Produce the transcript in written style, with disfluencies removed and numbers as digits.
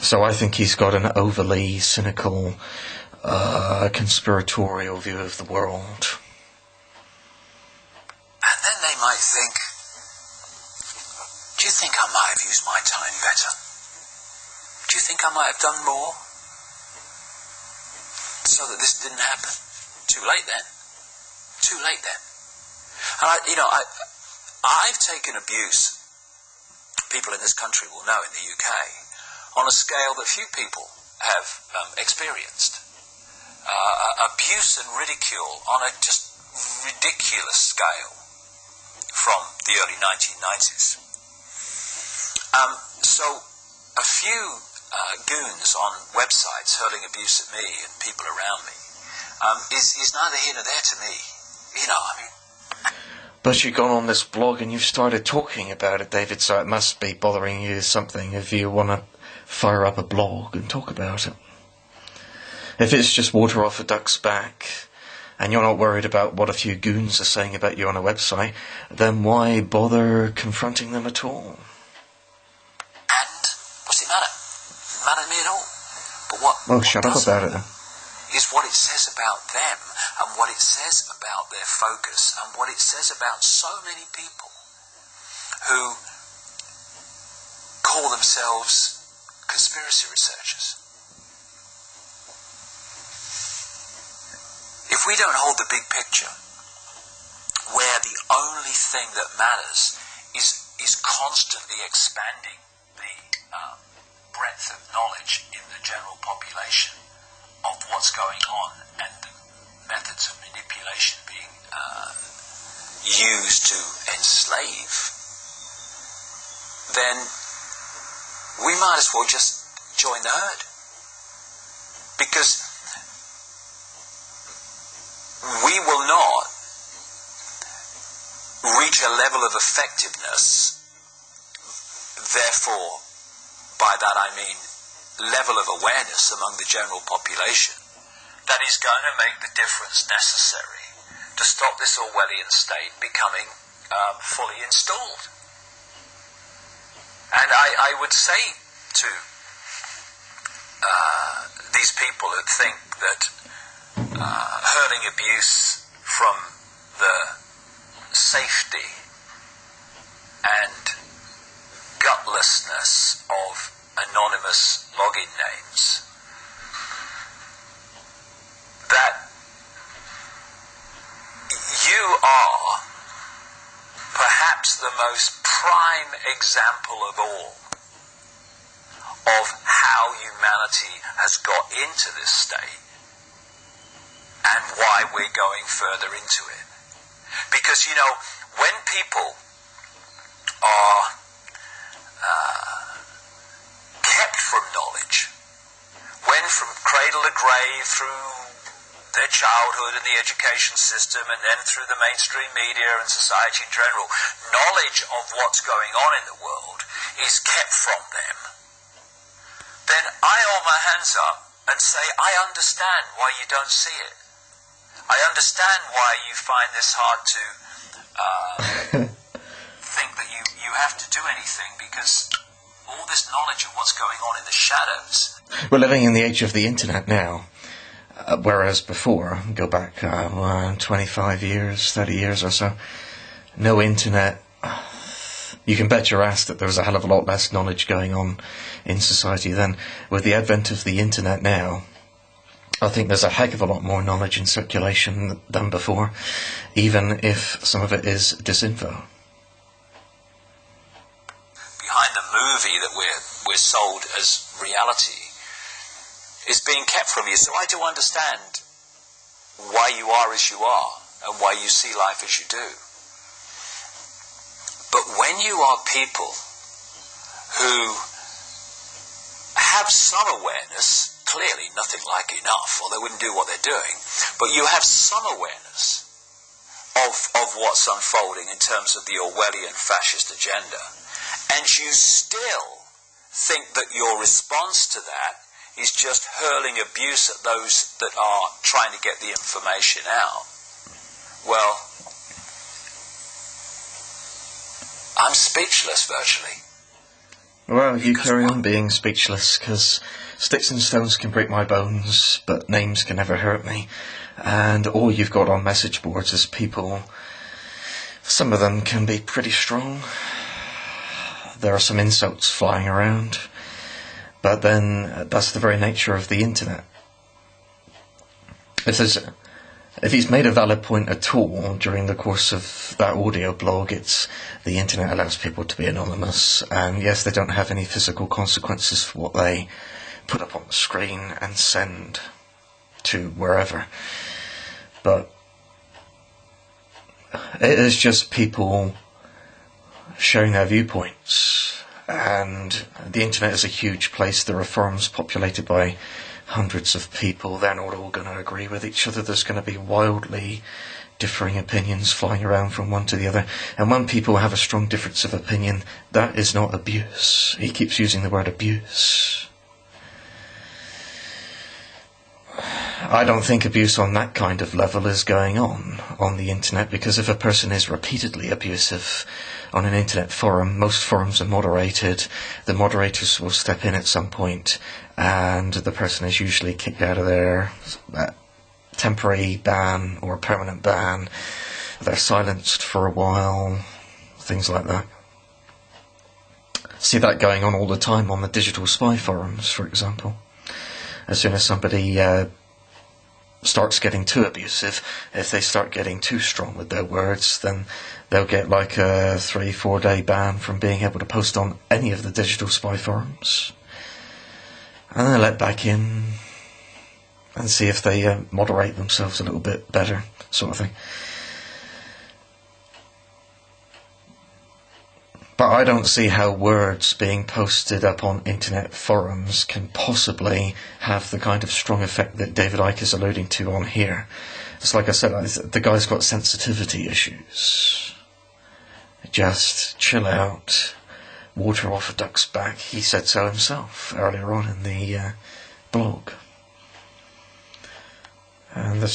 So I think he's got an overly cynical, conspiratorial view of the world. And then they might think, do you think I might have used my time better? Do you think I might have done more? So that this didn't happen. Too late then. Too late then. And I've taken abuse, people in this country will know, in the UK, on a scale that few people have experienced. Abuse and ridicule on a just ridiculous scale from the early 1990s. So a few goons on websites hurling abuse at me and people around me is neither here nor there to me. But you've gone on this blog and you've started talking about it, David, so it must be bothering you something if you want to fire up a blog and talk about it. If it's just water off a duck's back and you're not worried about what a few goons are saying about you on a website, then why bother confronting them at all? And what's it matter? It doesn't matter to me at all. But what shut up about it then. Is what it says about them and what it says about their focus and what it says about so many people who call themselves conspiracy researchers. If we don't hold the big picture, where the only thing that matters is constantly expanding the breadth of knowledge in the general population of what's going on and the methods of manipulation being used to enslave, then we might as well just join the herd. Because we will not reach a level of effectiveness, therefore, by that I mean level of awareness among the general population, that is going to make the difference necessary to stop this Orwellian state becoming fully installed. And I would say to these people that think that hurling abuse from the safety and gutlessness of anonymous login names, that you are perhaps the most prime example of all of how humanity has got into this state and why we're going further into it. Because, when people are kept from knowledge, when from cradle to grave through their childhood and the education system and then through the mainstream media and society in general, knowledge of what's going on in the world is kept from them, then I hold my hands up and say, I understand why you don't see it. I understand why you find this hard to think that you have to do anything, because all this knowledge of what's going on in the shadows. We're living in the age of the internet now, whereas before, go back 25 years, 30 years or so, no internet. You can bet your ass that there was a hell of a lot less knowledge going on in society then. With the advent of the internet now, I think there's a heck of a lot more knowledge in circulation than before, even if some of it is disinfo. Behind the movie that we're sold as reality is being kept from you. So I do understand why you are as you are and why you see life as you do. But when you are people who have some awareness, clearly nothing like enough, or they wouldn't do what they're doing, but you have some awareness of what's unfolding in terms of the Orwellian fascist agenda, and you still think that your response to that is just hurling abuse at those that are trying to get the information out, well, I'm speechless virtually. Well, you carry on being speechless, because sticks and stones can break my bones, but names can never hurt me. And all you've got on message boards is people. Some of them can be pretty strong. There are some insults flying around. But then that's the very nature of the internet. If he's made a valid point at all during the course of that audio blog, it's the internet allows people to be anonymous, and yes, they don't have any physical consequences for what they put up on the screen and send to wherever. But it is just people sharing their viewpoints, and the internet is a huge place. There are forums populated by hundreds of people. They're not all going to agree with each other. There's going to be wildly differing opinions flying around from one to the other. And when people have a strong difference of opinion, that is not abuse. He keeps using the word abuse. I don't think abuse on that kind of level is going on the internet, because if a person is repeatedly abusive on an internet forum, most forums are moderated. The moderators will step in at some point, and the person is usually kicked out of their temporary ban or permanent ban. They're silenced for a while, things like that. See that going on all the time on the digital spy forums, for example. As soon as somebody starts getting too abusive, if they start getting too strong with their words, then they'll get like a 3-4 day ban from being able to post on any of the digital spy forums. And then they're let back in and see if they moderate themselves a little bit better, sort of thing. But I don't see how words being posted up on internet forums can possibly have the kind of strong effect that David Icke is alluding to on here. It's like I said, the guy's got sensitivity issues. Just chill out, water off a duck's back. He said so himself earlier on in the blog. And